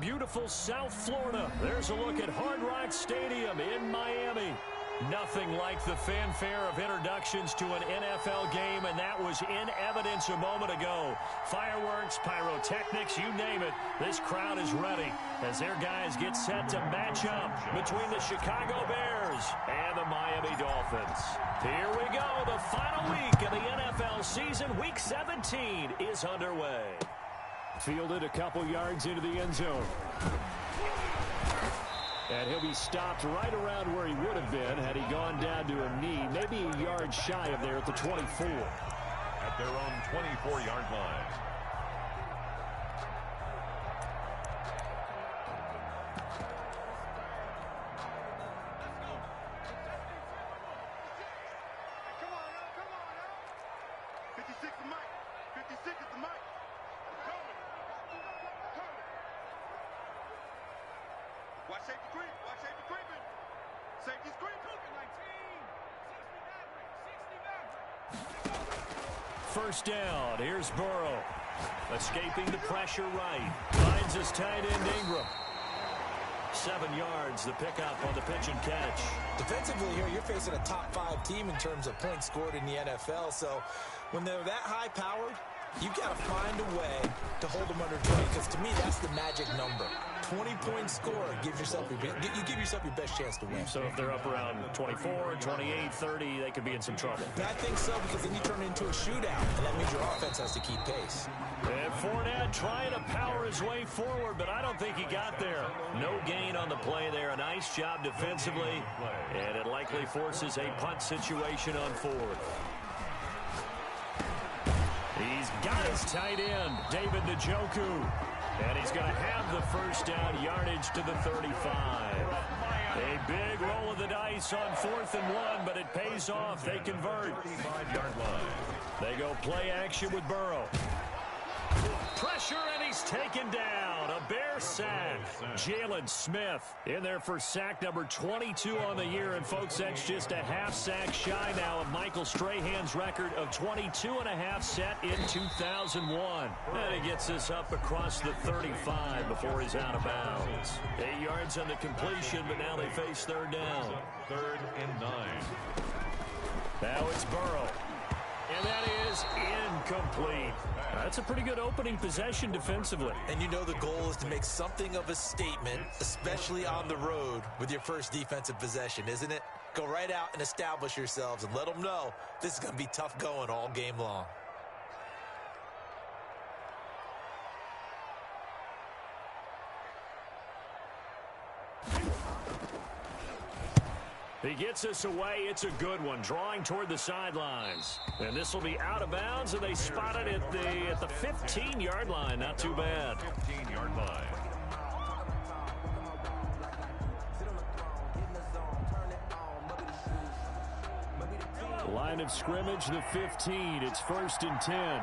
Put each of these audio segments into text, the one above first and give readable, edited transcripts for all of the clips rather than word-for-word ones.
beautiful South Florida. There's a look at Hard Rock Stadium in Miami. Nothing like the fanfare of introductions to an NFL game, and that was in evidence a moment ago. Fireworks, pyrotechnics, you name it. This crowd is ready as their guys get set to match up between the Chicago Bears and the Miami Dolphins. Here we go. The final week of the NFL season. Week 17 is underway. Fielded a couple yards into the end zone. And he'll be stopped right around where he would have been had he gone down to a knee, maybe a yard shy of there at the 24. At their own 24-yard line. First down. Here's Burrow. Escaping the pressure right. Finds his tight end Ingram. 7 yards, the pickup on the pitch and catch. Defensively here, you're facing a top 5 team in terms of points scored in the NFL. So when they're that high powered, you've got to find a way to hold them under 20, because to me, that's the magic number. 20-point score gives yourself you give yourself your best chance to win. So if they're up around 24, 28, 30, they could be in some trouble. I think so, because then you turn it into a shootout, and that means your offense has to keep pace. And Fournette trying to power his way forward, but I don't think he got there. No gain on the play there. A nice job defensively, and it likely forces a punt situation on 4th. He's got his tight end, David Njoku. And he's going to have the first down yardage to the 35. A big roll of the dice on 4th and 1, but it pays off. They convert. 35-yard line. They go play action with Burrow. Pressure, and he's taken down. A Bear sack. Jalen Smith in there for sack number 22 on the year. And, folks, that's just a half sack shy now of Michael Strahan's record of 22.5 set in 2001. And he gets this up across the 35 before he's out of bounds. 8 yards on the completion, but now they face 3rd down. 3rd and 9. Now it's Burrow. And that is incomplete. That's a pretty good opening possession defensively. And you know the goal is to make something of a statement, especially on the road with your first defensive possession, isn't it? Go right out and establish yourselves and let them know this is going to be tough going all game long. He gets us away. It's a good one. Drawing toward the sidelines. And this will be out of bounds, and they spot it at the 15-yard line. Not too bad. 15-yard line. Line of scrimmage, the 15. It's 1st and 10.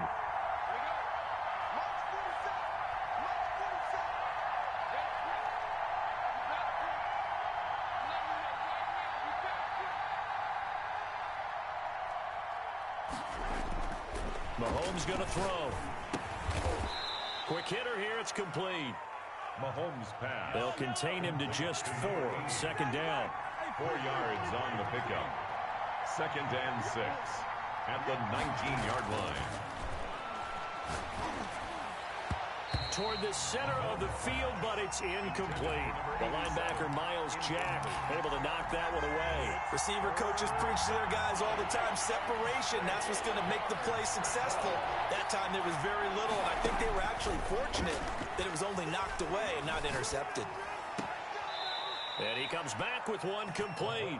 Mahomes going to throw. Quick hitter here. It's complete. Mahomes pass. They'll contain him to just 4. 2nd down. 4 yards on the pickup. 2nd and 6 at the 19-yard line. Toward the center of the field, but it's incomplete. The linebacker, Miles Jack, able to knock that one away. Receiver coaches preach to their guys all the time. Separation, that's what's going to make the play successful. That time there was very little, and I think they were actually fortunate that it was only knocked away and not intercepted. And he comes back with one complete.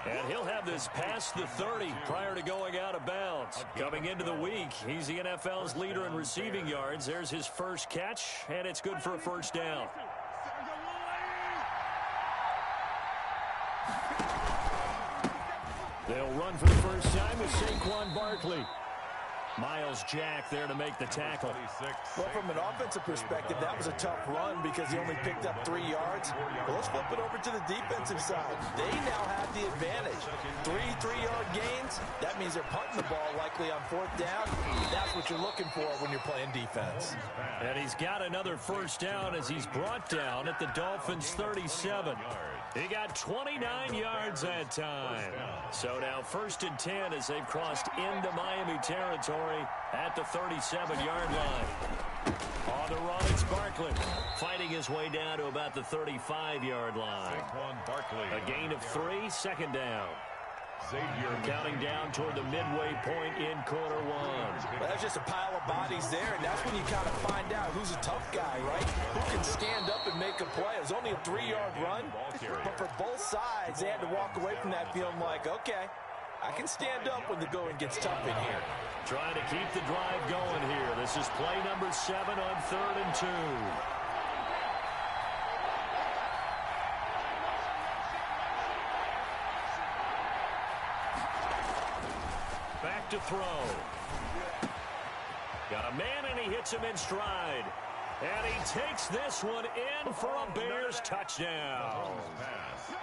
And he'll have this past the 30 prior to going out of bounds. Coming into the week, he's the NFL's leader in receiving yards. There's his first catch, and it's good for a first down. They'll run for the first time with Saquon Barkley. Miles Jack there to make the tackle. Well, from an offensive perspective, that was a tough run because he only picked up 3 yards. Well, let's flip it over to the defensive side. They now have the advantage. 3 3-yard gains. That means they're punting the ball likely on 4th down. That's what you're looking for when you're playing defense. And he's got another first down as he's brought down at the Dolphins' 37. He got 29 yards that time. So now 1st and 10 as they've crossed into Miami territory at the 37-yard line. On the run, it's Barkley fighting his way down to about the 35-yard line. A gain of 3, 2nd down. Counting down toward the midway point in quarter 1. Well, that's just a pile of bodies there, and that's when you kind of find out who's a tough guy, right? Who can stand up and make a play. It was only a 3-yard run, but for both sides, they had to walk away from that feeling like, okay, I can stand up when the going gets tough in here. Trying to keep the drive going here. This is play number 7 on 3rd and 2. Back to throw. Got a man, and he hits him in stride. And he takes this one in for a Bears touchdown.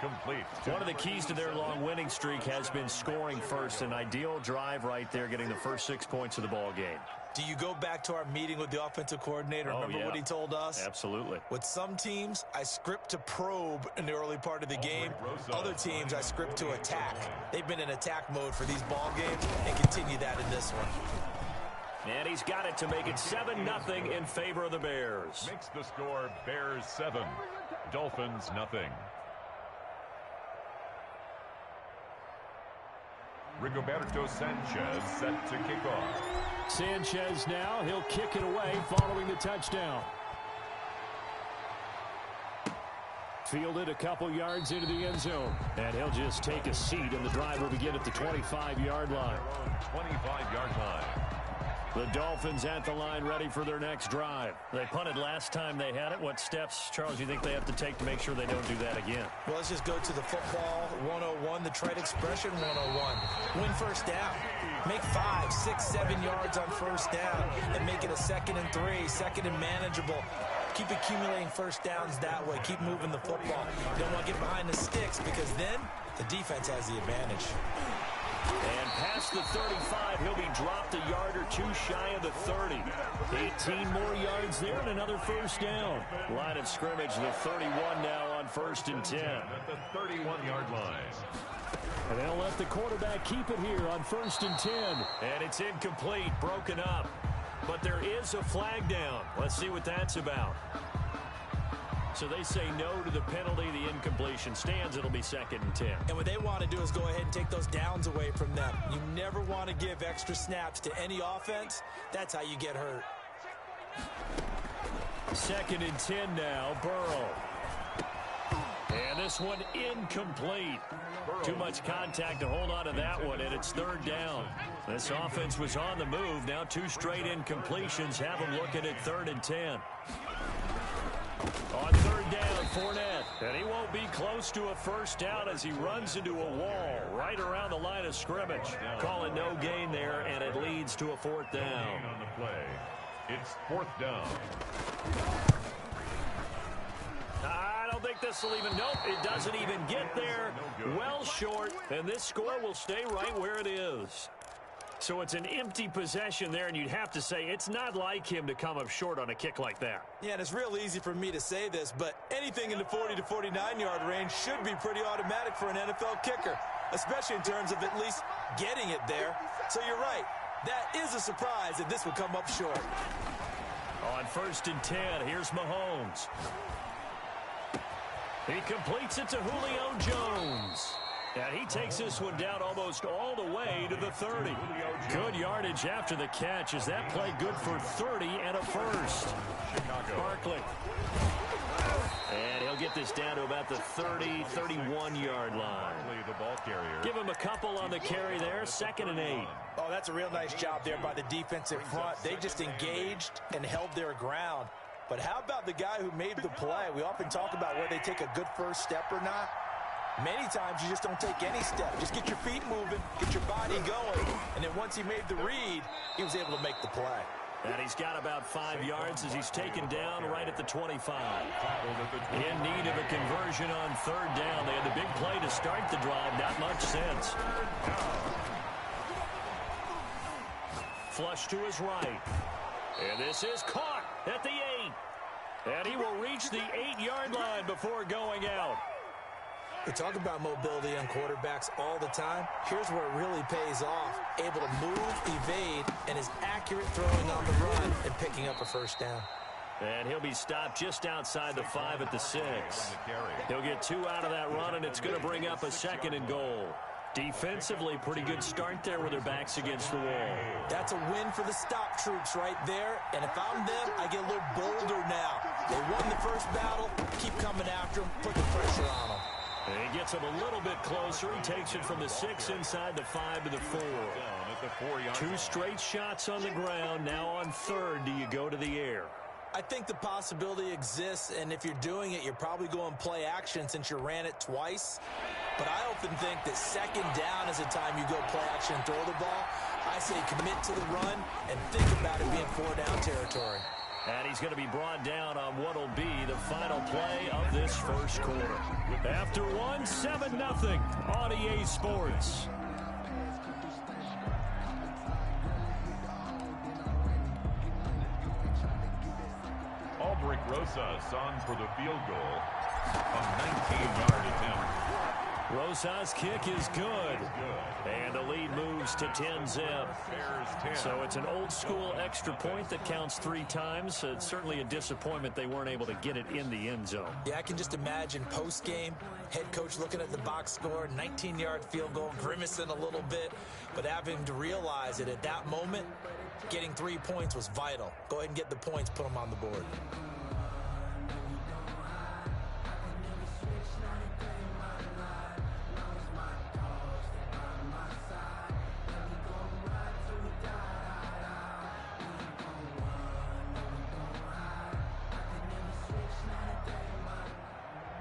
Complete. One of the keys to their long winning streak has been scoring first. An ideal drive right there, getting the first 6 points of the ball game. Do you go back to our meeting with the offensive coordinator? Remember what he told us? Absolutely. With some teams, I script to probe in the early part of the game. Other teams, I script to attack. They've been in attack mode for these ball games and continue that in this one. And he's got it to make it 7-0 in favor of the Bears. Makes the score Bears 7, Dolphins nothing. Rigoberto Sanchez set to kick off. Sanchez now, he'll kick it away following the touchdown. Fielded a couple yards into the end zone. And he'll just take a seat, and the drive will begin at the 25-yard line. 25-yard line. The Dolphins at the line, ready for their next drive. They punted last time they had it. What steps, Charles, you think they have to take to make sure they don't do that again? Well, let's just go to the football 101, the trade expression 101. Win first down. Make 5, 6, 7 yards on first down and make it a 2nd and 3, 2nd and manageable. Keep accumulating first downs that way. Keep moving the football. You don't want to get behind the sticks because then the defense has the advantage. And past the 35, he'll be dropped a yard or 2 shy of the 30. 18 more yards there and another first down. Line of scrimmage, the 31 now on 1st and 10. At the 31-yard line. And they'll let the quarterback keep it here on 1st and 10. And it's incomplete, broken up. But there is a flag down. Let's see what that's about. So they say no to the penalty. The incompletion stands. It'll be 2nd and 10. And what they want to do is go ahead and take those downs away from them. You never want to give extra snaps to any offense. That's how you get hurt. 2nd and 10 now. Burrow. And this one incomplete. Too much contact to hold on to that one, and it's 3rd down. This offense was on the move. Now 2 straight incompletions have them looking at 3rd and 10. On 3rd down, Fournette. And he won't be close to a first down as he runs into a wall right around the line of scrimmage. Call it no gain there, and it leads to a 4th down. On the play, it's 4th down. I don't think this will even, nope, it doesn't even get there. Well short, and this score will stay right where it is. So it's an empty possession there, and you'd have to say it's not like him to come up short on a kick like that. Yeah, and it's real easy for me to say this, but anything in the 40 to 49-yard range should be pretty automatic for an NFL kicker, especially in terms of at least getting it there. So you're right. That is a surprise that this would come up short. On 1st and 10, here's Mahomes. He completes it to Julio Jones. And he takes this one down almost all the way to the 30. Good yardage after the catch. Is that play good for 30 and a first? Barkley. And he'll get this down to about the 30, 31-yard line. The ball carrier. Give him a couple on the carry there. 2nd and 8. Oh, that's a real nice job there by the defensive front. They just engaged and held their ground. But how about the guy who made the play? We often talk about where they take a good first step or not. Many times you just don't take any step. Just get your feet moving, get your body going, and then once he made the read, he was able to make the play. And he's got about 5 yards as he's taken down right at the 25. In need of a conversion on third down. They had the big play to start the drive. Not much sense. Flush to his right. And this is caught at the 8. And he will reach the 8-yard line before going out. We talk about mobility on quarterbacks all the time. Here's where it really pays off. Able to move, evade, and is accurate throwing on the run and picking up a first down. And he'll be stopped just outside the 5 at the 6. He'll get 2 out of that run, and it's going to bring up a 2nd and goal. Defensively, pretty good start there with their backs against the wall. That's a win for the stop troops right there. And if I'm them, I get a little bolder now. They won the first battle. Keep coming after them. Put the pressure on them. And he gets him a little bit closer. He takes it from the 6 inside the 5 to the 4. 2 straight shots on the ground. Now on third, do you go to the air? I think the possibility exists, and if you're doing it, you're probably going play action since you ran it twice. But I often think that 2nd down is the time you go play action and throw the ball. I say commit to the run and think about it being 4-down territory. And he's going to be brought down on what will be the final play of this first quarter. After one, 7-0 on EA Sports. Aldrich Rosas on for the field goal. A 19-yard attempt. Rosas' kick is good. And the lead moves to 10-zip. So it's an old-school extra point that counts 3 times. It's certainly a disappointment they weren't able to get it in the end zone. Yeah, I can just imagine post-game, head coach looking at the box score, 19-yard field goal, grimacing a little bit, but having to realize that at that moment, getting 3 points was vital. Go ahead and get the points, put them on the board.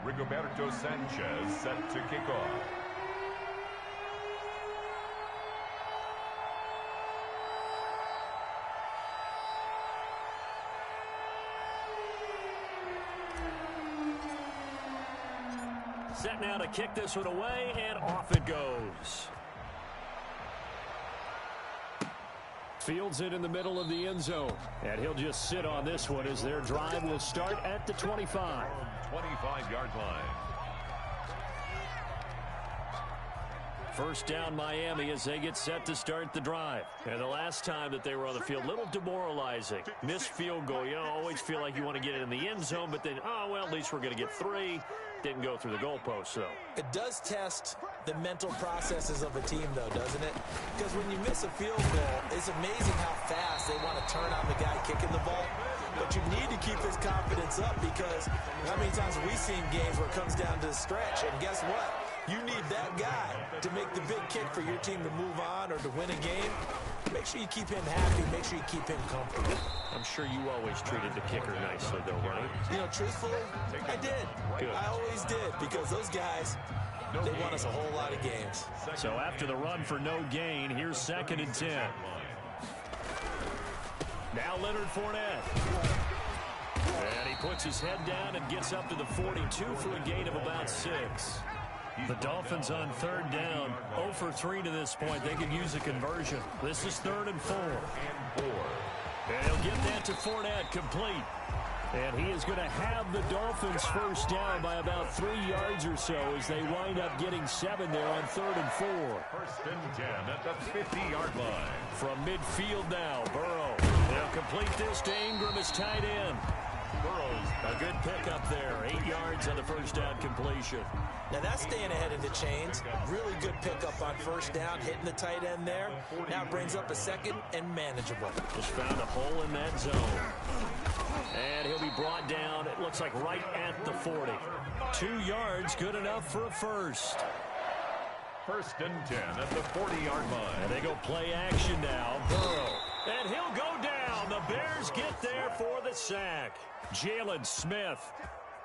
Rigoberto Sanchez set to kick off. Set now to kick this one away, and off it goes. Fields it in the middle of the end zone. And he'll just sit on this one as their drive will start at the 25. 25-yard line. First down Miami as they get set to start the drive. And the last time that they were on the field, a little demoralizing. Missed field goal. You always feel like you want to get it in the end zone, but then, oh, well, at least we're going to get 3. Didn't go through the goalpost, though. It does test the mental processes of a team, though, doesn't it? Because when you miss a field goal, it's amazing how fast they want to turn on the guy kicking the ball. But you need to keep his confidence up because how many times have we seen games where it comes down to the stretch? And guess what? You need that guy to make the big kick for your team to move on or to win a game. Make sure you keep him happy. Make sure you keep him comfortable. I'm sure you always treated the kicker nicely, though, right? You know, truthfully, I did. Good. I always did because those guys, they won us a whole lot of games. So after the run for no gain, here's 2nd and 10. Now Leonard Fournette. And he puts his head down and gets up to the 42 for a gain of about 6. The Dolphins on third down, 0 for 3 to this point. They could use a conversion. This is 3rd and 4. And he'll get that to Fournette, complete. And he is going to have the Dolphins first down by about 3 yards or so as they wind up getting 7 there on 3rd and 4. 1st and 10 at the 50-yard line. From midfield now, Burrow. They'll complete this to Ingram as tight end. Burrow's a good pickup there. 8 yards on the first down completion. Now that's staying ahead of the chains. Really good pickup on first down, hitting the tight end there. Now brings up a 2nd and manageable. Just found a hole in that zone. And he'll be brought down, it looks like right at the 40. 2 yards, good enough for a first. 1st and 10 at the 40-yard line. And they go play action now. Burrow. And he'll go down. The Bears get there for the sack. Jalen Smith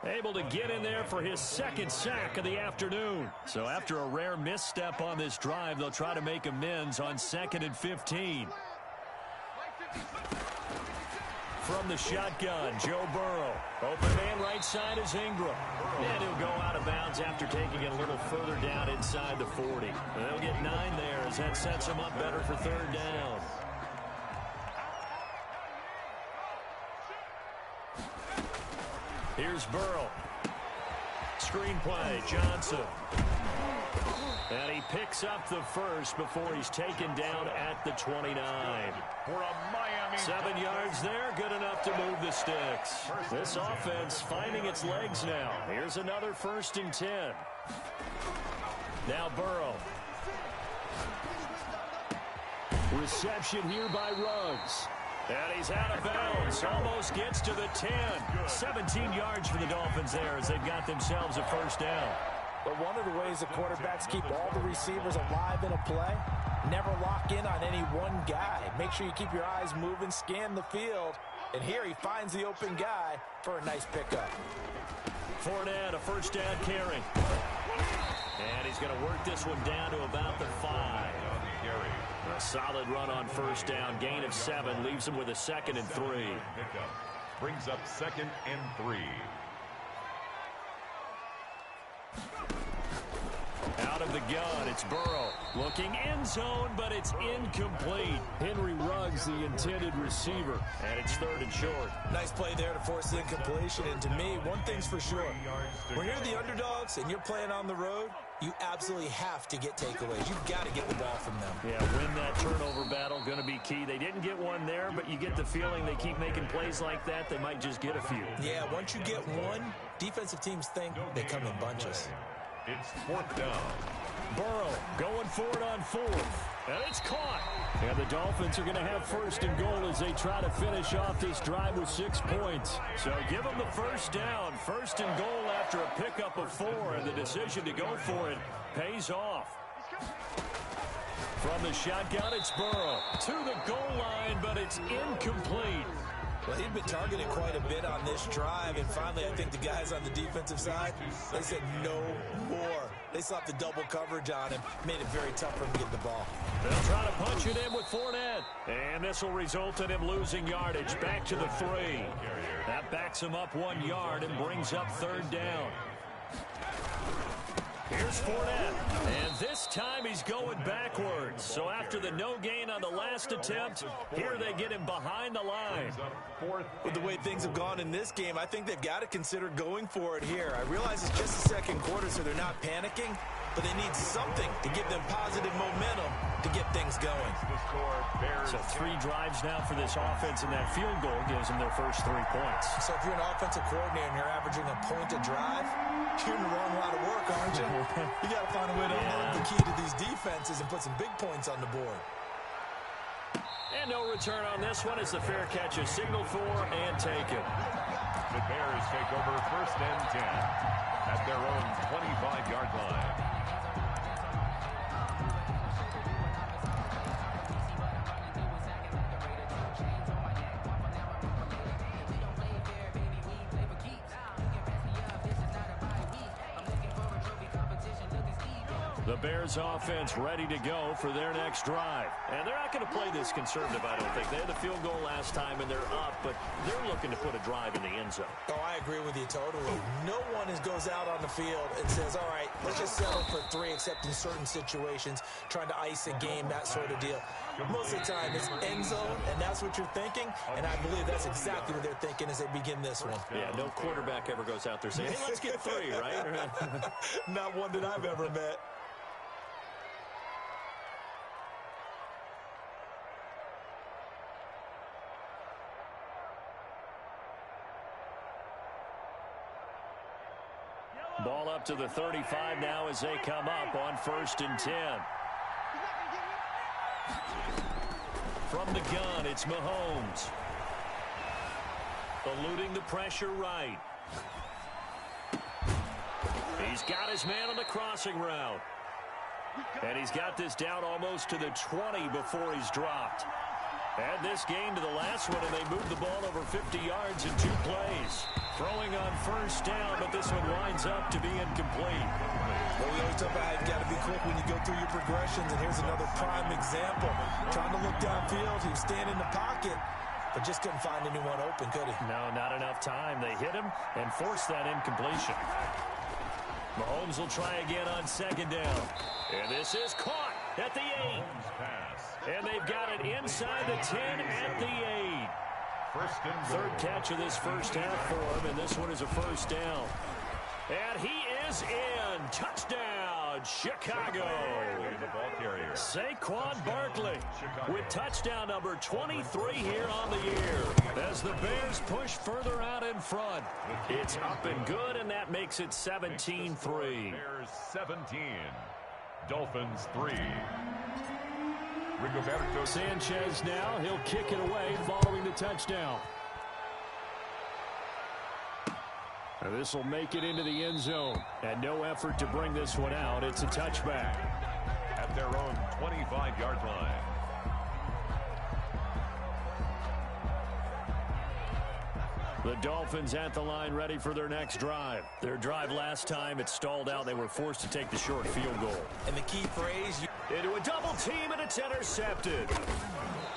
Able to get in there for his second sack of the afternoon. So after a rare misstep on this drive, they'll try to make amends on 2nd and 15. From the shotgun, Joe Burrow. Open man right side is Ingram. And he'll go out of bounds after taking it a little further down inside the 40. They'll get 9 there as that sets him up better for 3rd down. Here's Burrow. Screen play, Johnson. And he picks up the first before he's taken down at the 29. For a Miami 7 yards there, good enough to move the sticks. This offense finding its legs now. Here's another 1st and 10. Now Burrow. Reception here by Ruggs. And he's out of bounds. Almost gets to the 10. 17 yards for the Dolphins there as they've got themselves a 1st down. But one of the ways the quarterbacks keep all the receivers alive in a play, never lock in on any one guy. Make sure you keep your eyes moving, scan the field. And here he finds the open guy for a nice pickup. Fournette, a 1st down carry. And he's going to work this one down to about the 5. A solid run on 1st down. Gain of 7 leaves him with a 2nd and 3. Brings up 2nd and 3. Out of the gun, it's Burrow. Looking end zone, but it's incomplete. Henry Ruggs, the intended receiver. And it's 3rd and short. Nice play there to force the incompletion. And to me, one thing's for sure. When you're the underdogs and you're playing on the road, you absolutely have to get takeaways. You've got to get the ball from them. Yeah, win that turnover battle, going to be key. They didn't get one there, but you get the feeling they keep making plays like that, they might just get a few. Yeah, once you get one, defensive teams think they come in bunches. It's 4th down. Burrow going for it on 4th. And it's caught. And the Dolphins are going to have 1st and goal as they try to finish off this drive with 6 points. So give them the 1st down. 1st and goal after a pickup of 4. And the decision to go for it pays off. From the shotgun, it's Burrow. To the goal line, but it's incomplete. Well, he'd been targeted quite a bit on this drive, and finally I think the guys on the defensive side, they said no more. They slapped the double coverage on him, made it very tough for him to get the ball. They'll try to punch it in with Fournette. And this will result in him losing yardage back to the 3. That backs him up 1 yard and brings up 3rd down. Here's Fournette, and this time he's going backwards. So after the no gain on the last attempt, here they get him behind the line. With the way things have gone in this game, I think they've got to consider going for it here. I realize it's just the 2nd quarter, so they're not panicking, but they need something to give them positive momentum to get things going. So 3 drives now for this offense, and that field goal gives them their first 3 points. So if you're an offensive coordinator and you're averaging a point a drive, you're in the wrong line of work, aren't you? You got to find a way to unlock the key to these defenses and put some big points on the board. And no return on this one as the fair catch is signaled for and taken. The Bears take over 1st and 10 at their own 25-yard line. The Bears offense ready to go for their next drive. And they're not going to play this conservative, I don't think. They had the field goal last time, and they're up, but they're looking to put a drive in the end zone. Oh, I agree with you totally. No one goes out on the field and says, all right, let's just settle for 3, except in certain situations, trying to ice a game, that sort of deal. Most of the time, it's end zone, and that's what you're thinking, and I believe that's exactly what they're thinking as they begin this one. Yeah, no quarterback ever goes out there saying, hey, let's get 3, right? Not one that I've ever met. Ball up to the 35 now as they come up on 1st and 10. From the gun, it's Mahomes. Eluding the pressure right. He's got his man on the crossing route. And he's got this down almost to the 20 before he's dropped. Add this game to the last one, and they moved the ball over 50 yards in 2 plays. Throwing on first down, but this one winds up to be incomplete. Well, we always talk about how you've got to be quick when you go through your progressions, and here's another prime example. Trying to look downfield, he was standing in the pocket, but just couldn't find anyone open, could he? No, not enough time. They hit him and forced that incompletion. Mahomes will try again on second down. And this is caught at the 8. And they've got it inside the 10 at the 8. Third catch of this first half for him, and this one is a first down. And he is in. Touchdown, Chicago. Saquon Barkley with touchdown number 23 here on the year. As the Bears push further out in front. It's up and good, and that makes it 17-3. Bears 17. Dolphins 3. Rigoberto Sanchez now. He'll kick it away following the touchdown. And this will make it into the end zone. And no effort to bring this one out. It's a touchback. At their own 25-yard line. The Dolphins at the line ready for their next drive. Their drive last time, it stalled out. They were forced to take the short field goal. And the key phrase... Into a double team, and it's intercepted.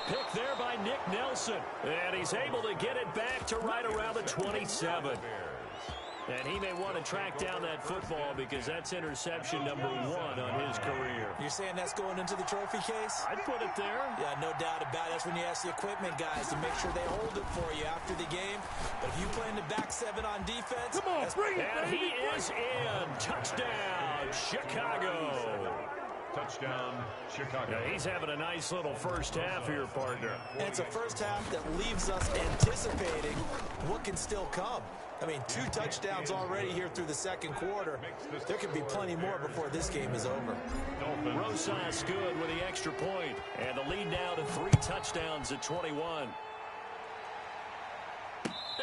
Picked there by Nick Nelson. And he's able to get it back to right around the 27. And he may want to track down that football because that's interception number 1 on his career. You're saying that's going into the trophy case? I'd put it there. Yeah, no doubt about it. That's when you ask the equipment guys to make sure they hold it for you after the game. But if you play in the back 7 on defense... Come on, bring it, and he is in. Touchdown, Chicago. Touchdown, Chicago. Yeah, he's having a nice little first half here, partner. And it's a first half that leaves us anticipating what can still come. I mean, 2 touchdowns already here through the second quarter. There could be plenty more before this game is over. Rosas good with the extra point. And the lead now to 3 touchdowns at 21.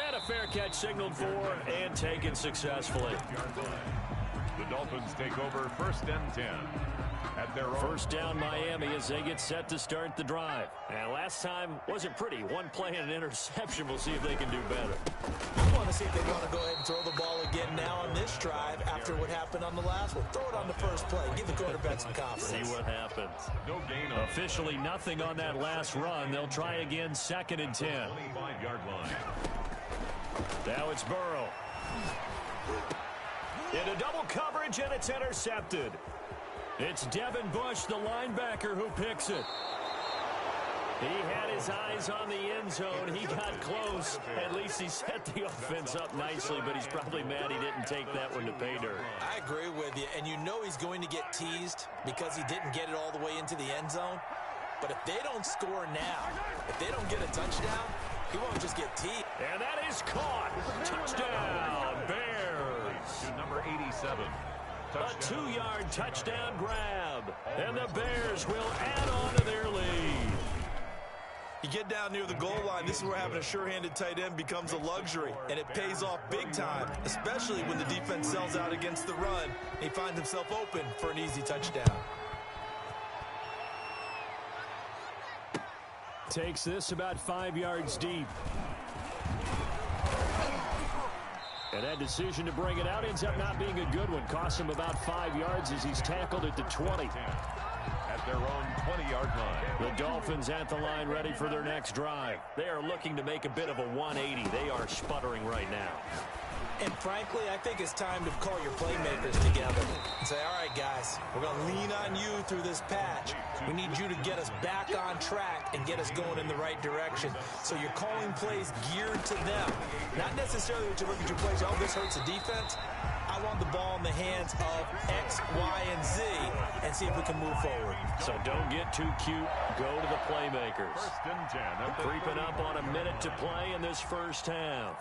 And a fair catch signaled for and taken successfully. The Dolphins take over first and 10. At their own. First down Miami as they get set to start the drive. And last time wasn't pretty. 1 play and an interception. We'll see if they can do better. I want to see if they want to go ahead and throw the ball again now on this drive after what happened on the last one. Throw it on the first play. Give the quarterback some confidence. See what happens. No gain on officially nothing on that last run. They'll try again second and 10. 25-yard line. Now it's Burrow. Into double coverage, and it's intercepted. It's Devin Bush, the linebacker, who picks it. He had his eyes on the end zone. He got close. At least he set the offense up nicely, but he's probably mad he didn't take that one to pay dirt. I agree with you, and you know he's going to get teased because he didn't get it all the way into the end zone. But if they don't score now, if they don't get a touchdown, he won't just get teased. And that is caught. Touchdown, Bears. To number 87. Touchdown. A 2-yard touchdown grab. And the Bears will add on to their lead. You get down near the goal line, this is where having a sure-handed tight end becomes a luxury, and it pays off big time, especially when the defense sells out against the run. He finds himself open for an easy touchdown. Takes this about 5 yards deep. And that decision to bring it out ends up not being a good one. Costs him about 5 yards as he's tackled at the 20. At their own 20-yard line. The Dolphins at the line ready for their next drive. They are looking to make a bit of a 180. They are sputtering right now. And frankly, I think it's time to call your playmakers together and say, all right, guys, we're going to lean on you through this patch. We need you to get us back on track and get us going in the right direction. So you're calling plays geared to them. Not necessarily that you look at your plays, oh, this hurts the defense. I want the ball in the hands of X, Y, and Z and see if we can move forward. So don't get too cute. Go to the playmakers. First and 10. Creeping up on a minute to play in this first half.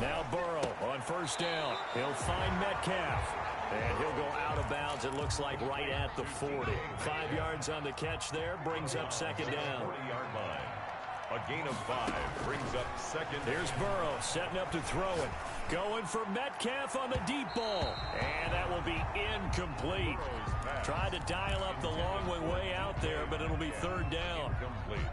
Now Burrow on first down. He'll find Metcalf. And he'll go out of bounds, it looks like, right at the 40. 5 yards on the catch there, brings up second down. 40-yard line. A gain of 5 brings up second. Here's Burrow setting up to throw it. Going for Metcalf on the deep ball. And that will be incomplete. Tried to dial up the long way out there, but it'll be third down.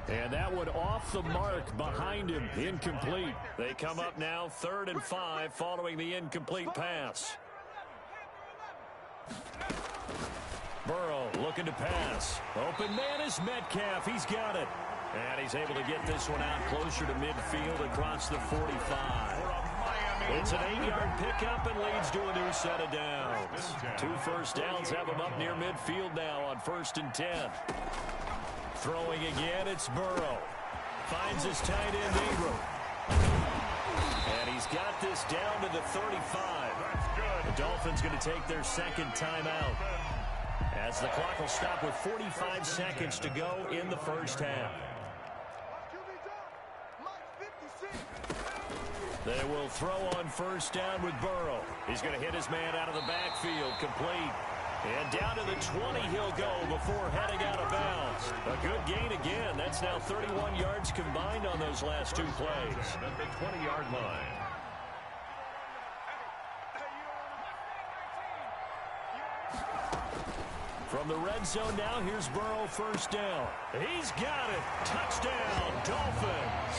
And that one off the mark behind him. Incomplete. They come up now 3rd and 5 following the incomplete pass. Burrow looking to pass. Open man is Metcalf. He's got it. And he's able to get this one out closer to midfield across the 45. It's an 8-yard pickup and leads to a new set of downs. 2 first downs have him up near midfield now on 1st and 10. Throwing again, it's Burrow. Finds his tight end, Ingram. And he's got this down to the 35. The Dolphins going to take their second timeout, as the clock will stop with 45 seconds to go in the first half. They will throw on 1st down with Burrow. He's going to hit his man out of the backfield, complete. And down to the 20 he'll go before heading out of bounds. A good gain again. That's now 31 yards combined on those last 2 plays. At the 20-yard line. From the red zone now, here's Burrow, 1st down. He's got it. Touchdown, Dolphins.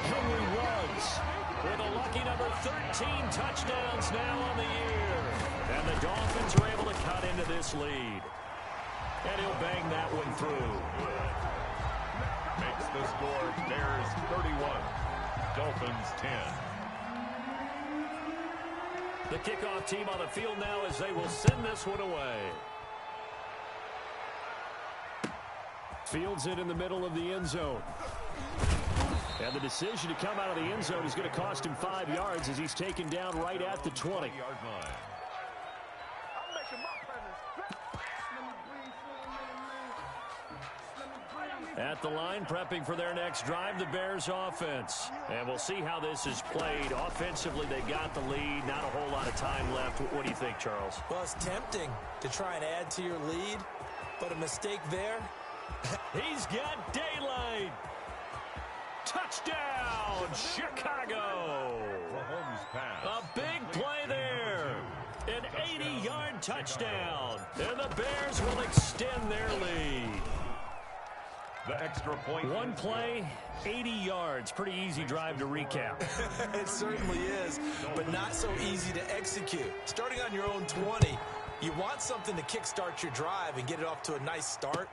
Henry Ruggs with a lucky number 13 touchdowns now on the year. And the Dolphins are able to cut into this lead. And he'll bang that one through. Makes the score Bears 31, Dolphins 10. The kickoff team on the field now as they will send this one away. Fields it in the middle of the end zone. And the decision to come out of the end zone is going to cost him 5 yards as he's taken down right at the 20. 20-yard line. At the line, prepping for their next drive, the Bears offense. And we'll see how this is played. Offensively, they got the lead. Not a whole lot of time left. What do you think, Charles? Well, it's tempting to try and add to your lead, but a mistake there. He's got daylight. Touchdown, Chicago. Mahomes pass. A big play there. An 80-yard touchdown. And the Bears will extend their lead. The extra point. One play, 80 yards. Pretty easy drive to recap. It certainly is, but not so easy to execute. Starting on your own 20, you want something to kickstart your drive and get it off to a nice start.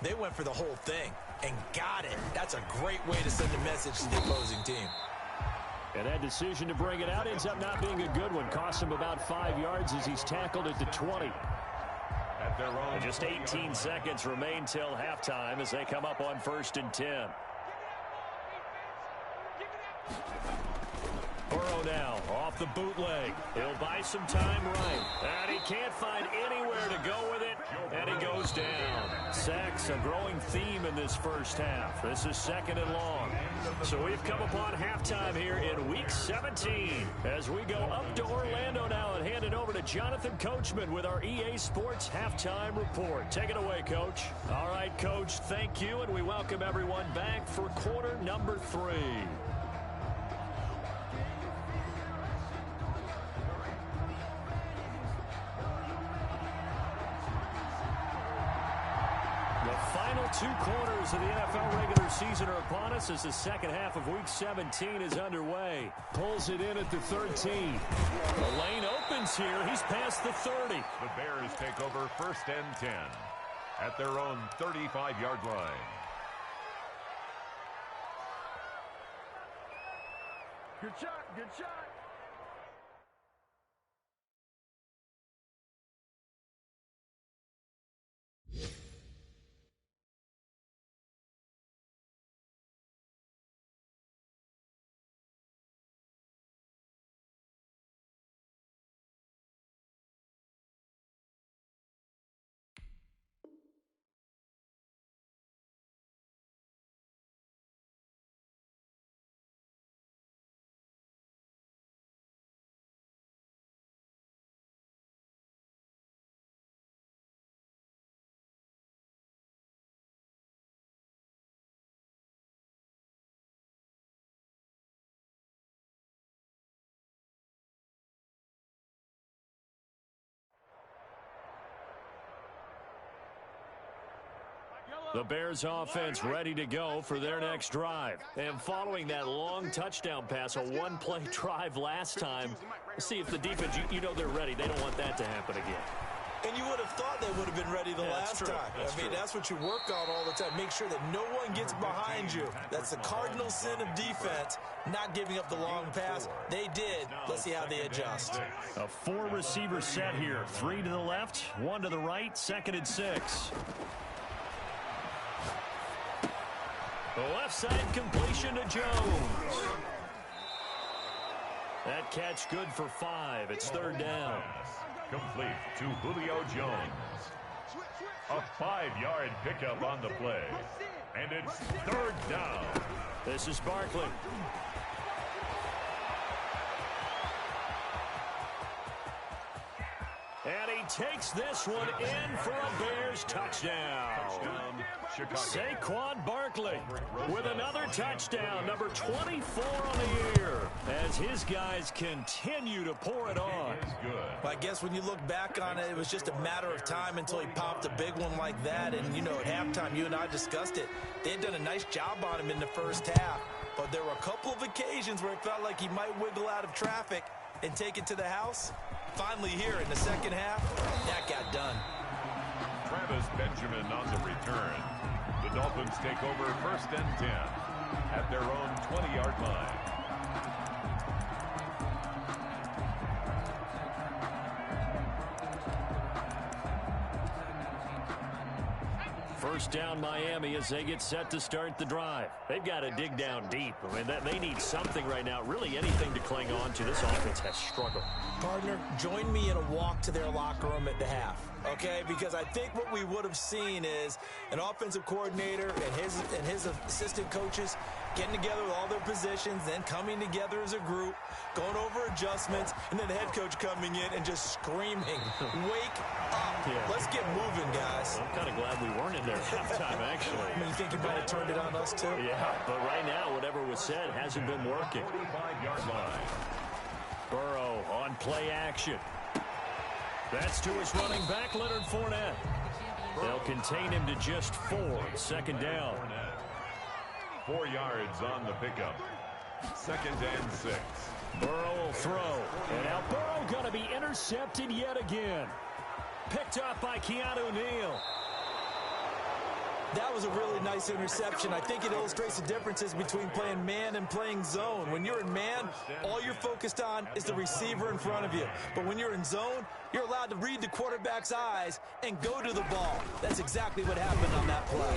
They went for the whole thing and got it. That's a great way to send a message to the opposing team. And that decision to bring it out ends up not being a good one. Cost him about 5 yards as he's tackled at the 20. At their own. And just 18 seconds remain till halftime as they come up on 1st and 10. Burrow now off the bootleg. He'll buy some time right. And he can't find anywhere to go with it. And he goes down. Sacks, a growing theme in this first half. This is 2nd and long. So we've come upon halftime here in Week 17 as we go up to Orlando now and hand it over to Jonathan Coachman with our EA Sports Halftime Report. Take it away, Coach. All right, Coach, thank you, and we welcome everyone back for quarter number 3. The final 2 quarters of the NFL regular season are upon us as the second half of Week 17 is underway. Pulls it in at the 13. The lane opens here. He's past the 30. The Bears take over 1st and 10 at their own 35-yard line. Good shot, good shot. The Bears offense ready to go for their next drive. And following that long touchdown pass, a one-play drive last time, see if the defense, you know they're ready. They don't want that to happen again. And you would have thought they would have been ready the last time. That's what you work on all the time. Make sure that no one gets behind you. That's the cardinal sin of defense, not giving up the long pass. They did. Let's see how they adjust. A four-receiver set here. 3 to the left, 1 to the right, 2nd and 6. The left side completion to Jones. That catch good for 5. It's 3rd down. Complete to Julio Jones. A 5-yard pickup on the play. And it's 3rd down. This is Barkley. And he takes this one in for a Bears touchdown. Saquon Barkley with another touchdown, number 24 on the year, as his guys continue to pour it on. Well, I guess when you look back on it, it was just a matter of time until he popped a big one like that. And, you know, at halftime, you and I discussed it. They had done a nice job on him in the first half. But there were a couple of occasions where it felt like he might wiggle out of traffic and take it to the house. Finally here in the second half, that got done. Travis Benjamin on the return. The Dolphins take over 1st and 10 at their own 20-yard line. First down Miami as they get set to start the drive. They've got to dig down deep. I mean, they need something right now, really anything to cling on to. This offense has struggled. Partner, join me in a walk to their locker room at the half, okay? Because I think what we would have seen is an offensive coordinator and his assistant coaches getting together with all their positions, then coming together as a group, going over adjustments, and then the head coach coming in and just screaming, wake up. Yeah. Let's get moving, guys. I'm kind of glad we weren't in there at halftime, actually. I mean, you think you might have turned it on us, too? Yeah, but right now, whatever was said hasn't been working. 45-yard line. Burrow on play action. That's to his running back, Leonard Fournette. They'll contain him to just 4. 2nd down. 4 yards on the pickup. 2nd and 6. Burrow will throw. And now Burrow going to be intercepted yet again. Picked up by Keanu Neal. That was a really nice interception. I think it illustrates the differences between playing man and playing zone. When you're in man, all you're focused on is the receiver in front of you. But when you're in zone, you're allowed to read the quarterback's eyes and go to the ball. That's exactly what happened on that play.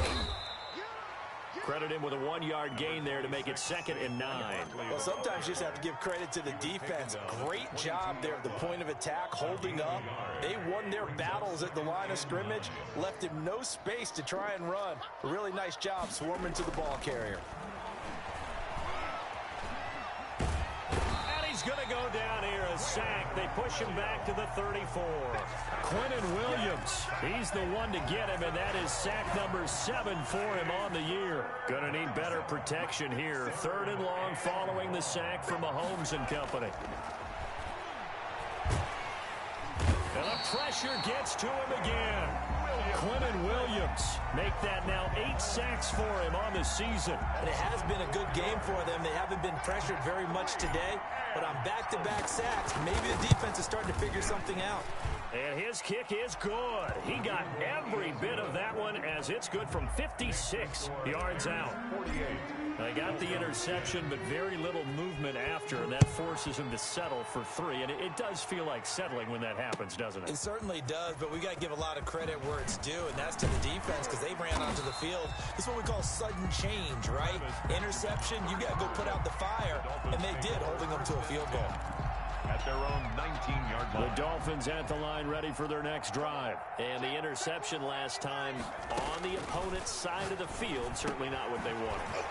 Credit him with a 1-yard gain there to make it 2nd and 9. Well, sometimes you just have to give credit to the defense. Great job there at the point of attack, holding up. They won their battles at the line of scrimmage, left him no space to try and run. A really nice job swarming to the ball carrier. And he's going to go down here, a sack. They push him back to the 34. Quinnen Williams, he's the one to get him, and that is sack number 7 for him on the year. Going to need better protection here. 3rd and long following the sack from Mahomes and company. And the pressure gets to him again. Quinnen Williams make that now 8 sacks for him on the season. And it has been a good game for them. They haven't been pressured very much today, but on back-to-back sacks, maybe the defense is starting to figure something out. And his kick is good. He got every bit of that one as it's good from 56 yards out. 48. They got the interception, but very little movement after, and that forces him to settle for 3. And it does feel like settling when that happens, doesn't it? It certainly does, but we got to give a lot of credit where it's due, and that's to the defense because they ran onto the field. This is what we call sudden change, right? Interception, you got to go put out the fire, and they did, holding them to a field goal. At their own 19-yard line. The Dolphins at the line ready for their next drive. And the interception last time on the opponent's side of the field, certainly not what they wanted.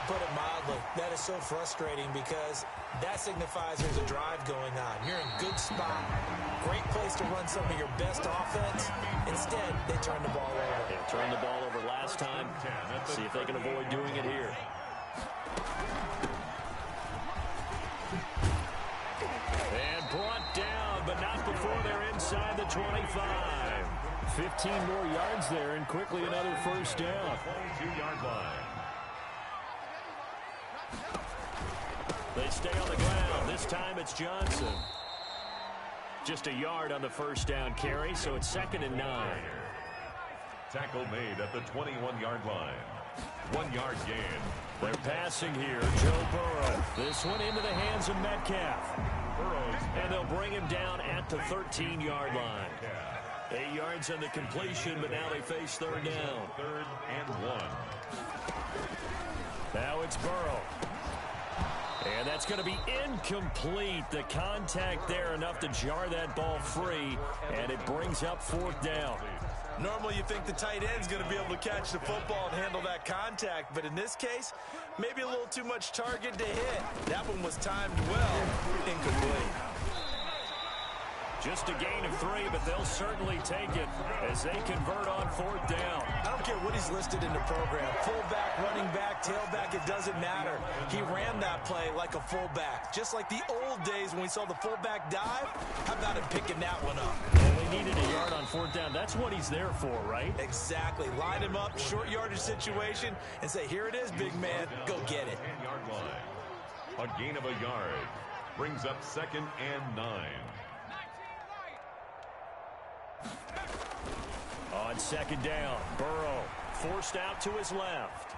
Put it mildly, that is so frustrating because that signifies there's a drive going on. You're in good spot. Great place to run some of your best offense. Instead, they turn the ball over. They turned the ball over last time. See if they can avoid doing it here. And brought down, but not before they're inside the 25. 15 more yards there and quickly another first down. 22-yard line. They stay on the ground. This time it's Johnson. Just a yard on the first down carry, so it's 2nd and 9. Tackle made at the 21-yard line. 1-yard gain. They're passing here. Joe Burrow. This one into the hands of Metcalf. And they'll bring him down at the 13-yard line. 8 yards on the completion, but now they face third down. 3rd and 1. Now it's Burrow. And that's going to be incomplete. The contact there enough to jar that ball free, and it brings up 4th down. Normally you think the tight end's going to be able to catch the football and handle that contact, but in this case, maybe a little too much target to hit. That one was timed well. Incomplete. Just a gain of 3, but they'll certainly take it as they convert on 4th down. I don't care what he's listed in the program. Fullback, running back, tailback, it doesn't matter. He ran that play like a fullback. Just like the old days when we saw the fullback dive. How about him picking that one up? Well, they needed a yard on 4th down. That's what he's there for, right? Exactly. Line him up, short yardage situation, and say, here it is, big man. Go get it. 10-yard line. A gain of a yard. Brings up 2nd and 9. On 2nd down, Burrow forced out to his left.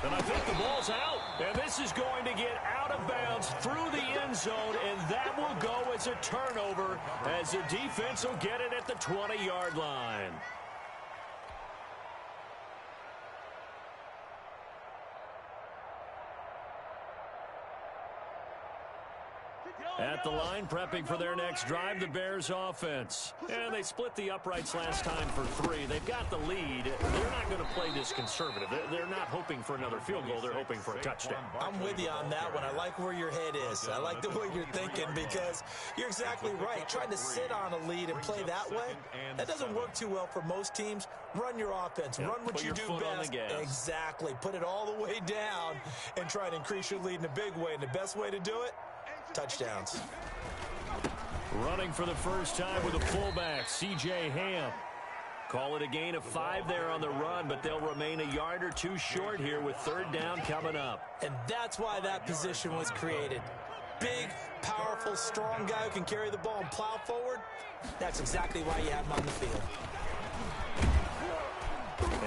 And I think the ball's out. And this is going to get out of bounds through the end zone, and that will go as a turnover as the defense will get it at the 20-yard line. At the line, prepping for their next drive, the Bears offense. And they split the uprights last time for 3. They've got the lead. They're not going to play this conservative. They're not hoping for another field goal. They're hoping for a touchdown. I'm with you on that one. I like where your head is. I like the way you're thinking because you're exactly right. Trying to sit on a lead and play that way, that doesn't work too well for most teams. Run your offense. Run what you do best. Exactly. Put it all the way down and try to increase your lead in a big way. And the best way to do it, touchdowns. Running for the first time with a fullback, C.J. Ham. Call it a gain of 5 there on the run, but they'll remain a yard or 2 short here with 3rd down coming up. And that's why that position was created. Big, powerful, strong guy who can carry the ball and plow forward. That's exactly why you have him on the field.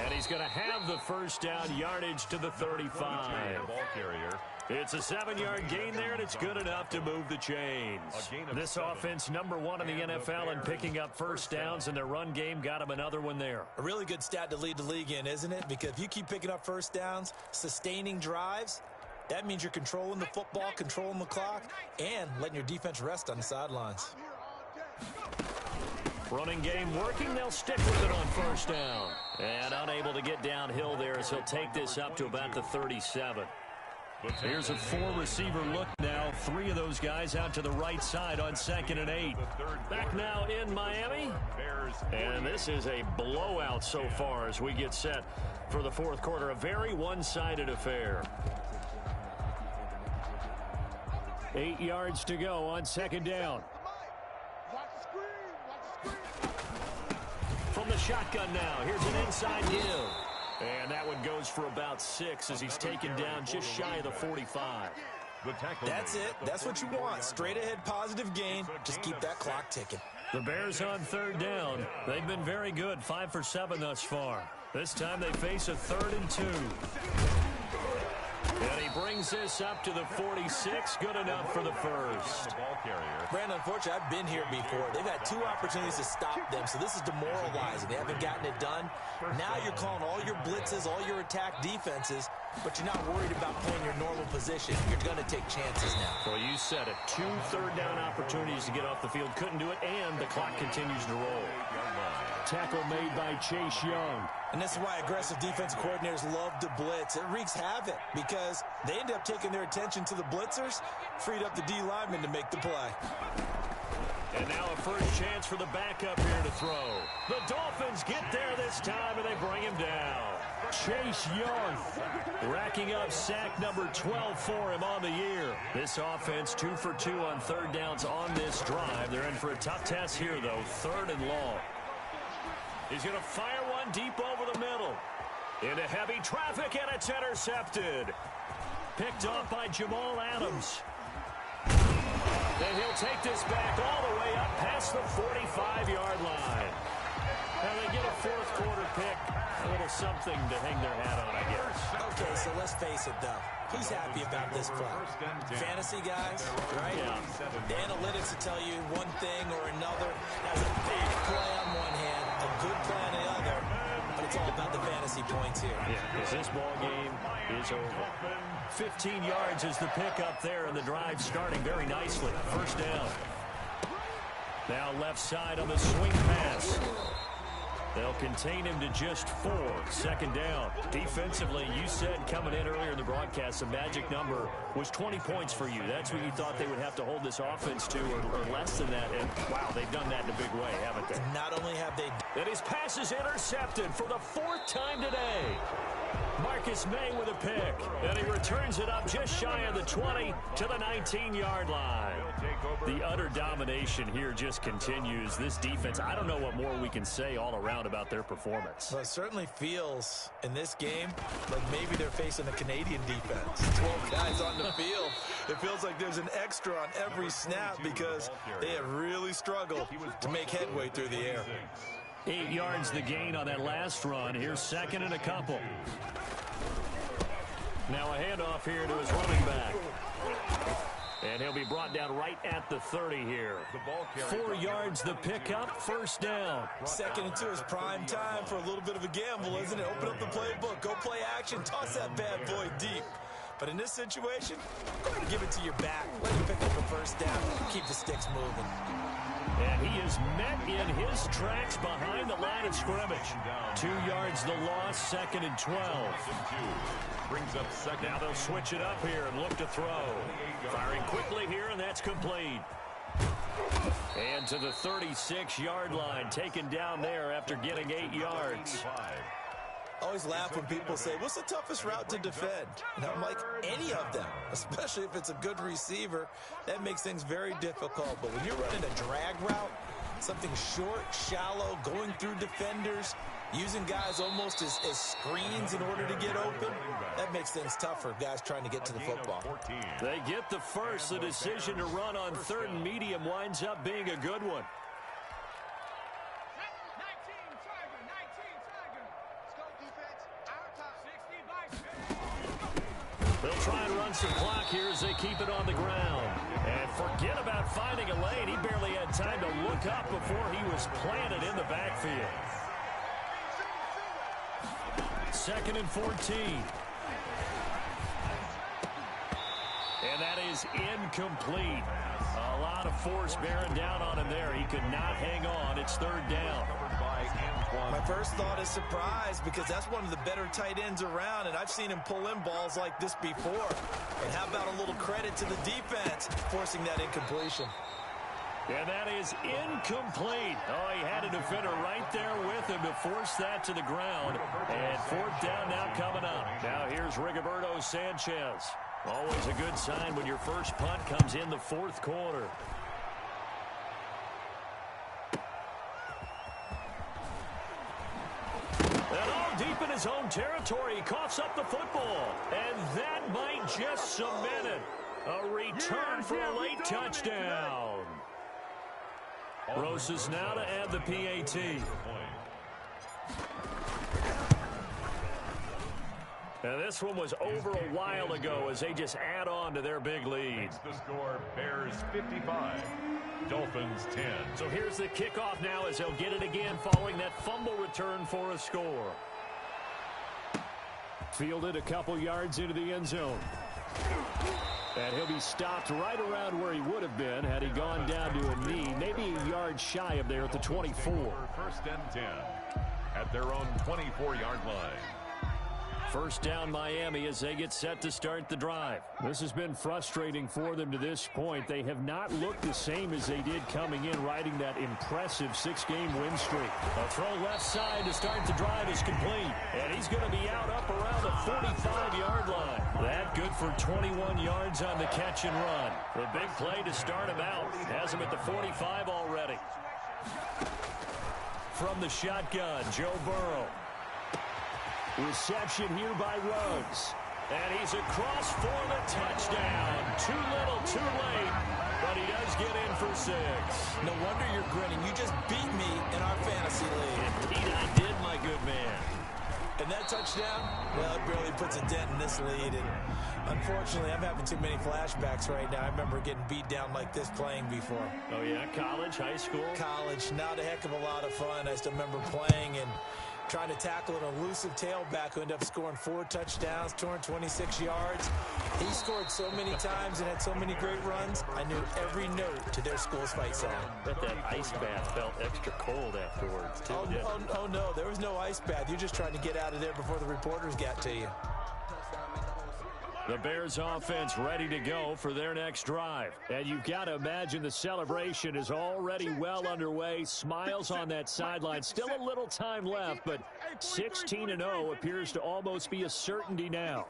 And he's going to have the first down, yardage to the 35. Ball carrier. It's a 7-yard gain there, and it's good enough to move the chains. This offense, number 1 in the NFL in picking up first downs, and their run game got him another one there. A really good stat to lead the league in, isn't it? Because if you keep picking up first downs, sustaining drives, that means you're controlling the football, controlling the clock, and letting your defense rest on the sidelines. Running game working. They'll stick with it on first down. And unable to get downhill there as he'll take this up to about the 37. Here's a 4-receiver look now. 3 of those guys out to the right side on 2nd and 8. Back now in Miami. And this is a blowout so far as we get set for the 4th quarter. A very one-sided affair. 8 yards to go on 2nd down. From the shotgun now. Here's an inside give. And that one goes for about 6 as he's taken down just shy of the 45. That's it. That's what you want. Straight ahead positive gain. Just keep that clock ticking. The Bears on 3rd down. They've been very good. 5 for 7 thus far. This time they face a 3rd and 2. And he brings this up to the 46. Good enough for the first. Brandon, unfortunately, I've been here before. They've had 2 opportunities to stop them, so this is demoralizing. They haven't gotten it done. Now you're calling all your blitzes, all your attack defenses, but you're not worried about playing your normal position. You're going to take chances now. Well, you said it. 2 third-down opportunities to get off the field. Couldn't do it, and the clock continues to roll. Tackle made by Chase Young. And this is why aggressive defensive coordinators love to blitz. It wreaks havoc because they end up taking their attention to the blitzers, freed up the D lineman to make the play. And now a first chance for the backup here to throw. The Dolphins get there this time, and they bring him down. Chase Young racking up sack number 12 for him on the year. This offense 2 for 2 on third downs on this drive. They're in for a tough test here, though. 3rd and long. He's going to fire one deep over the middle. Into heavy traffic, and it's intercepted. Picked off by Jamal Adams. And he'll take this back all the way up past the 45-yard line. Now they get a 4th quarter pick. A little something to hang their hat on, I guess. Okay, so let's face it, though. Who's happy about this play? Fantasy guys, right? Yeah. The analytics will tell you one thing or another. Has a big play on one hand, a good play on the other, but it's all about the fantasy points here. Yeah, because this ball game is over. 15 yards is the pickup there, and the drive starting very nicely. 1st down. Now left side on the swing pass. They'll contain him to just 4. 2nd down. Defensively, you said coming in earlier in the broadcast, the magic number was 20 points for you. That's what you thought they would have to hold this offense to, or less than that. And, wow, they've done that in a big way, haven't they? Not only have they... And his pass is intercepted for the 4th time today. Marcus May with a pick. And he returns it up just shy of the 20 to the 19-yard line. The utter domination here just continues. This defense, I don't know what more we can say all around about their performance. Well, it certainly feels in this game like maybe they're facing a Canadian defense. 12 guys on the field. It feels like there's an extra on every snap because they have really struggled to make headway through the air. 8 yards the gain on that last run. Here's 2nd and a couple. Now a handoff here to his running back. And he'll be brought down right at the 30 here. 4 yards the pickup, 1st down. 2nd and 2 is prime time for a little bit of a gamble, isn't it? Open up the playbook, go play action, toss that bad boy deep. But in this situation, go ahead and give it to your back. Let him pick up the 1st down. Keep the sticks moving. And he is met in his tracks behind the line of scrimmage. 2 yards the loss, 2nd and 12. Brings up 2nd. Now they'll switch it up here and look to throw. Firing quickly here, and that's complete. And to the 36-yard line, taken down there after getting 8 yards. I always laugh when people say, what's the toughest route to defend? And I'm like, any of them, especially if it's a good receiver. That makes things very difficult. But when you're running a drag route, something short, shallow, going through defenders, using guys almost as screens in order to get open, that makes things tough for guys trying to get to the football. They get the first. The decision to run on 3rd and medium winds up being a good one. They'll try and run some clock here as they keep it on the ground. And forget about finding a lane. He barely had time to look up before he was planted in the backfield. 2nd and 14. And that is incomplete. A lot of force bearing down on him there. He could not hang on. It's 3rd down. My first thought is surprise because that's one of the better tight ends around, and I've seen him pull in balls like this before. And how about a little credit to the defense forcing that incompletion? And that is incomplete. Oh, he had a defender right there with him to force that to the ground. And 4th down now coming up. Now here's Rigoberto Sanchez. Always a good sign when your first punt comes in the 4th quarter. And all deep in his own territory, he coughs up the football. And that might just cement it. A return for a late touchdown. Rosas now to add the PAT. And this one was over a while ago as they just add on to their big lead. The score, Bears 55, Dolphins 10. So here's the kickoff now as they'll get it again following that fumble return for a score. Fielded a couple yards into the end zone. And he'll be stopped right around where he would have been had he gone down to a knee, maybe a yard shy of there at the 24. 1st and 10 at their own 24-yard line. First down Miami as they get set to start the drive. This has been frustrating for them to this point. They have not looked the same as they did coming in, riding that impressive 6-game win streak. A throw left side to start the drive is complete. And he's going to be out up around the 45-yard line. That good for 21 yards on the catch and run. The big play to start him out. Has him at the 45 already. From the shotgun, Joe Burrow. Reception here by Ruggs. And he's across for the touchdown. Too little, too late. But he does get in for 6. No wonder you're grinning. You just beat me in our fantasy league. Indeed I did, my good man. And that touchdown, well, it barely puts a dent in this lead. And unfortunately, I'm having too many flashbacks right now. I remember getting beat down like this playing before. Oh, yeah? College, high school? College. Not a heck of a lot of fun. I still remember playing and trying to tackle an elusive tailback who ended up scoring 4 touchdowns, 226 yards. He scored so many times and had so many great runs, I knew every note to their school's fight song. Bet that ice bath felt extra cold afterwards, too. Oh, no, there was no ice bath. You're just trying to get out of there before the reporters got to you. The Bears offense ready to go for their next drive. And you've got to imagine the celebration is already well underway. Smiles on that sideline. Still a little time left, but 16-0 appears to almost be a certainty now.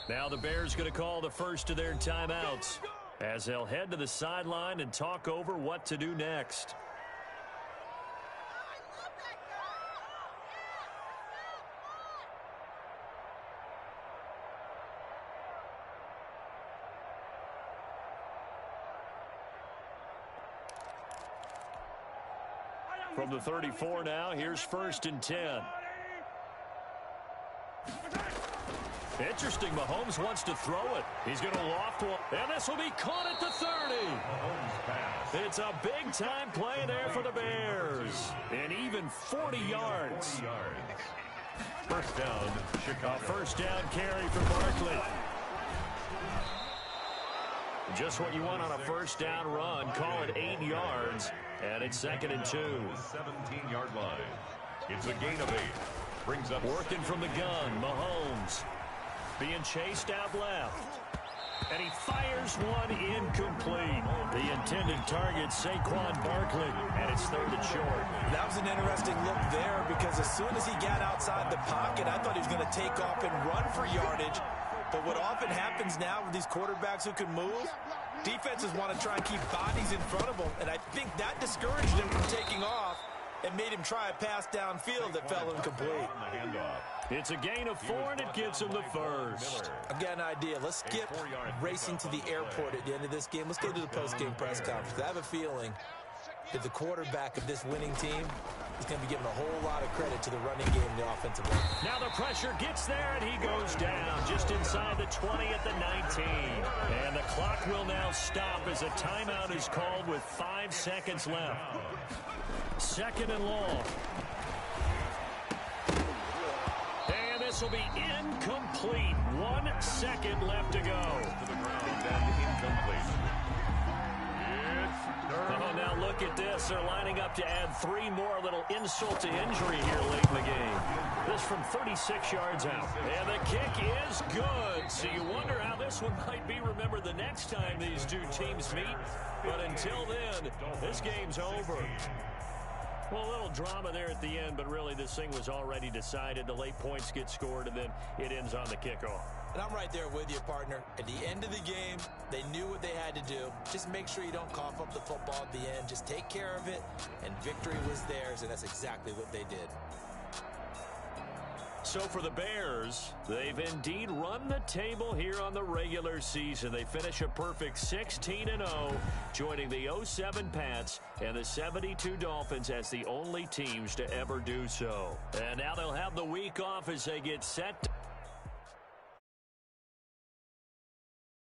Now the Bears going to call the first of their timeouts as they'll head to the sideline and talk over what to do next. From the 34 now, here's 1st and 10. Interesting, Mahomes wants to throw it. He's going to loft one, and this will be caught at the 30. It's a big-time play there for the Bears. And even 40 yards. First down, Chicago. A first down carry for Barkley. Just what you want on a first down run. Call it 8 yards. And it's 2nd and 2. 17-yard line. It's a gain of 8. Brings up working from the gun. Mahomes being chased out left. And he fires one incomplete. The intended target, Saquon Barkley. And it's 3rd and short. That was an interesting look there because as soon as he got outside the pocket, I thought he was going to take off and run for yardage. But what often happens now with these quarterbacks who can move, defenses want to try and keep bodies in front of them, and I think that discouraged him from taking off and made him try a pass downfield that fell incomplete. It's a gain of 4, and it gets him the first. I've got an idea. Let's skip racing to the airport at the end of this game. Let's go to the post-game press conference. I have a feeling that the quarterback of this winning team is going to be giving a whole lot of credit to the running game and the offensive line. Now the pressure gets there, and he goes down just inside the 20 at the 19. And the clock will now stop as a timeout is called with 5 seconds left. 2nd and long. And this will be incomplete. 1 second left to go. To the ground and incomplete. Oh, now look at this. They're lining up to add 3 more. Little insult to injury here late in the game. This from 36 yards out. And the kick is good. So you wonder how this one might be remembered the next time these two teams meet. But until then, this game's over. Well, a little drama there at the end, but really this thing was already decided. The late points get scored, and then it ends on the kickoff. And I'm right there with you, partner. At the end of the game, they knew what they had to do. Just make sure you don't cough up the football at the end. Just take care of it, and victory was theirs, and that's exactly what they did. So for the Bears, they've indeed run the table here on the regular season. They finish a perfect 16-0, joining the 07 Pats and the 72 Dolphins as the only teams to ever do so. And now they'll have the week off as they get set